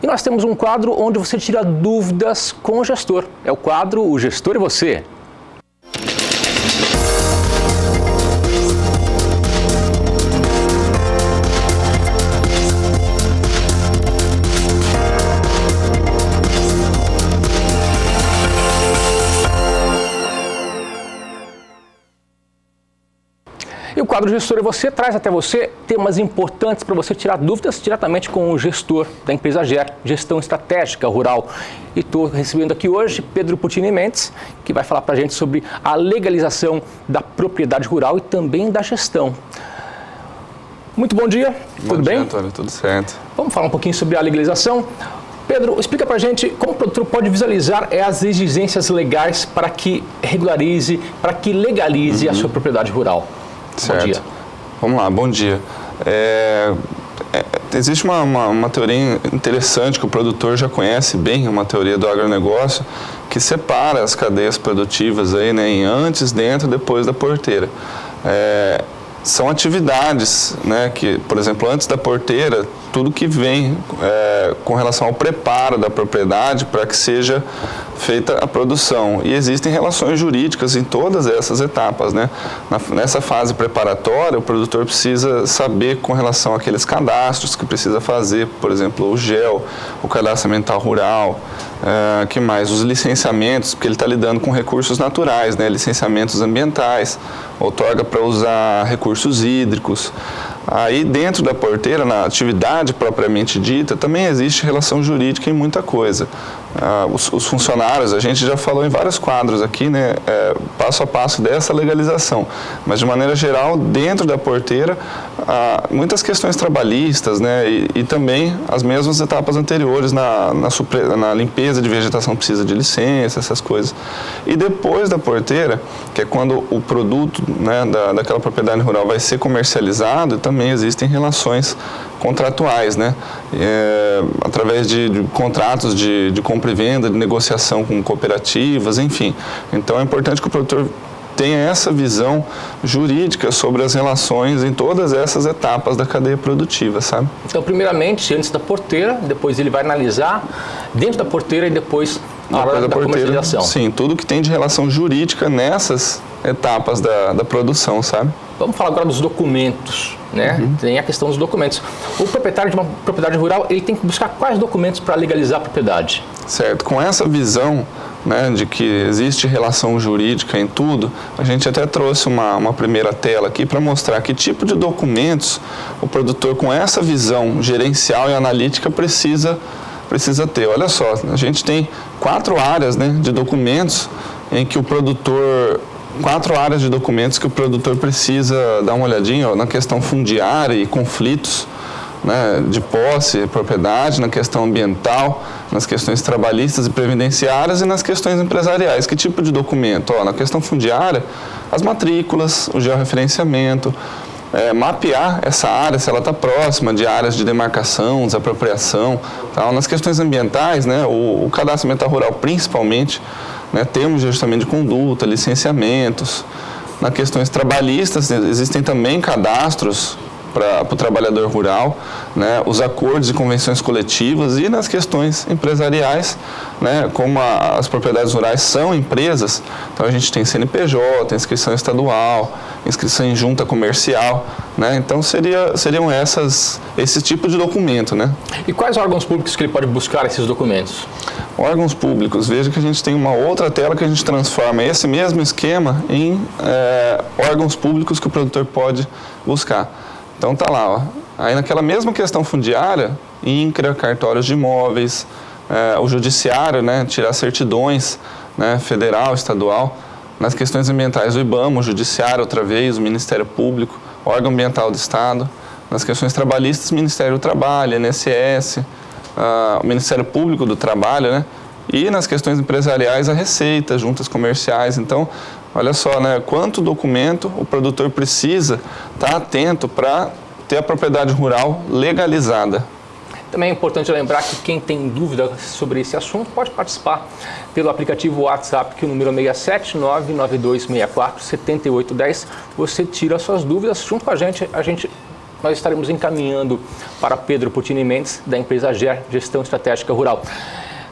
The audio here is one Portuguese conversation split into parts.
E nós temos um quadro onde você tira dúvidas com o gestor. É o quadro O Gestor e Você. E o quadro Gestor e Você traz até você temas importantes para você tirar dúvidas diretamente com o gestor da empresa GER, Gestão Estratégica Rural. E estou recebendo aqui hoje Pedro Putini Mendes, que vai falar para a gente sobre a legalização da propriedade rural e também da gestão. Muito bom dia, tudo bem? Bom dia, Antônio, tudo certo. Vamos falar um pouquinho sobre a legalização. Pedro, explica para a gente como o produtor pode visualizar as exigências legais para que regularize, para que legalize a sua propriedade rural. Certo. Bom dia. Vamos lá, bom dia. Existe uma teoria interessante que o produtor já conhece bem, uma teoria do agronegócio, que separa as cadeias produtivas aí, né, em antes, dentro e depois da porteira. São atividades, né, que, por exemplo, antes da porteira, tudo que vem com relação ao preparo da propriedade para que seja feita a produção. E existem relações jurídicas em todas essas etapas, né? Nessa fase preparatória, o produtor precisa saber com relação àqueles cadastros que precisa fazer, por exemplo, o GEL, o Cadastro Ambiental Rural, que mais? Os licenciamentos, porque ele está lidando com recursos naturais, né? Licenciamentos ambientais, outorga para usar recursos hídricos. Aí dentro da porteira, na atividade propriamente dita, também existe relação jurídica em muita coisa. Os funcionários, a gente já falou em vários quadros aqui, né, passo a passo dessa legalização, mas de maneira geral, dentro da porteira, muitas questões trabalhistas, né, e também as mesmas etapas anteriores, na limpeza de vegetação precisa de licença, essas coisas. E depois da porteira, que é quando o produto, né, daquela propriedade rural vai ser comercializado, também existem relações contratuais, né, através de contratos de compra e venda, de negociação com cooperativas, enfim. Então é importante que o produtor tenha essa visão jurídica sobre as relações em todas essas etapas da cadeia produtiva, sabe? Então, primeiramente, antes da porteira, depois ele vai analisar dentro da porteira e depois na hora da comercialização. Sim, tudo que tem de relação jurídica nessas etapas da produção, sabe? Vamos falar agora dos documentos, né? Tem a questão dos documentos. O proprietário de uma propriedade rural, ele tem que buscar quais documentos para legalizar a propriedade? Certo, com essa visão, né, de que existe relação jurídica em tudo, a gente até trouxe uma primeira tela aqui para mostrar que tipo de documentos o produtor com essa visão gerencial e analítica precisa ter. Olha só, a gente tem 4 áreas, né, de documentos em que o produtor... 4 áreas de documentos que o produtor precisa dar uma olhadinha, ó, na questão fundiária e conflitos, né, de posse, propriedade, na questão ambiental, nas questões trabalhistas e previdenciárias e nas questões empresariais. Que tipo de documento? Ó, na questão fundiária, as matrículas, o georreferenciamento, mapear essa área, se ela está próxima de áreas de demarcação, desapropriação. Tal. Nas questões ambientais, né, o Cadastro Ambiental Rural principalmente, né, termos de ajustamento de conduta, licenciamentos. Nas questões trabalhistas, existem também cadastros para o trabalhador rural, né, os acordos e convenções coletivas, e nas questões empresariais, né, como as propriedades rurais são empresas, então a gente tem CNPJ, inscrição estadual, inscrição em junta comercial, né, então seriam esse tipo de documento, né. E quais órgãos públicos que ele pode buscar esses documentos? Órgãos públicos, veja que a gente tem uma outra tela que a gente transforma esse mesmo esquema em órgãos públicos que o produtor pode buscar. Então tá lá, ó. Aí naquela mesma questão fundiária, INCRA, cartórios de imóveis, o judiciário, né, tirar certidões, né, federal, estadual. Nas questões ambientais, o IBAMA, o judiciário outra vez, o Ministério Público, órgão ambiental do Estado. Nas questões trabalhistas, Ministério do Trabalho, INSS, o Ministério Público do Trabalho, né? E nas questões empresariais, a Receita, juntas comerciais. Então, olha só, né, quanto documento o produtor precisa estar atento para ter a propriedade rural legalizada. Também é importante lembrar que quem tem dúvida sobre esse assunto pode participar pelo aplicativo WhatsApp, que o número é 67992647810. Você tira suas dúvidas junto com a gente nós estaremos encaminhando para Pedro Putini Mendes, da empresa GER, Gestão Estratégica Rural.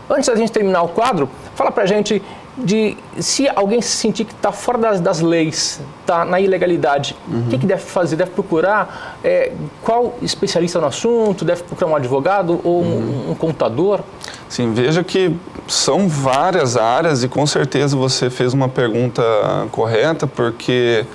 Antes da gente terminar o quadro, fala para a gente de se alguém se sentir que está fora das leis, está na ilegalidade, o que deve fazer? Deve procurar qual especialista no assunto? Deve procurar um advogado ou um contador? Sim, veja que são várias áreas e com certeza você fez uma pergunta correta, porque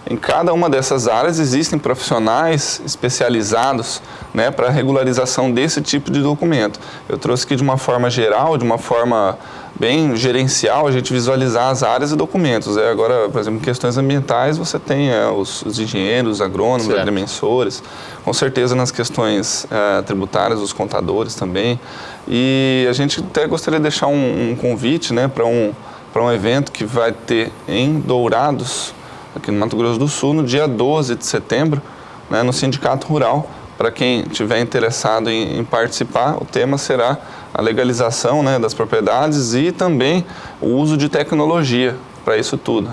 em cada uma dessas áreas existem profissionais especializados, né, para a regularização desse tipo de documento. Eu trouxe aqui de uma forma geral, de uma forma bem gerencial, a gente visualizar as áreas e documentos. Agora, por exemplo, em questões ambientais, você tem os engenheiros, agrônomos, certo, agrimensores, com certeza nas questões tributárias, os contadores também. E a gente até gostaria de deixar um convite, né, para um evento que vai ter em Dourados, aqui no Mato Grosso do Sul, no dia 12 de setembro, né, no Sindicato Rural. Para quem estiver interessado em participar, o tema será a legalização, né, das propriedades e também o uso de tecnologia para isso tudo.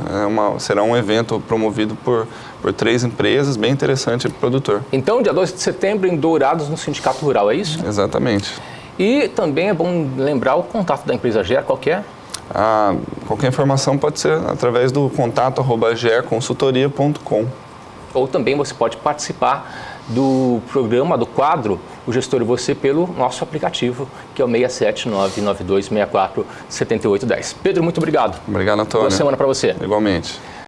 Será um evento promovido por 3 empresas, bem interessante para o produtor. Então, dia 12 de setembro, em Dourados, no Sindicato Rural, é isso? Exatamente. E também é bom lembrar o contato da empresa GER, qual que é? Qualquer informação pode ser através do contato@gerconsultoria.com. Ou também você pode participar do programa, do quadro O Gestor e Você, pelo nosso aplicativo, que é o 67992647810. Pedro, muito obrigado. Obrigado, Antônio. Boa semana para você. Igualmente.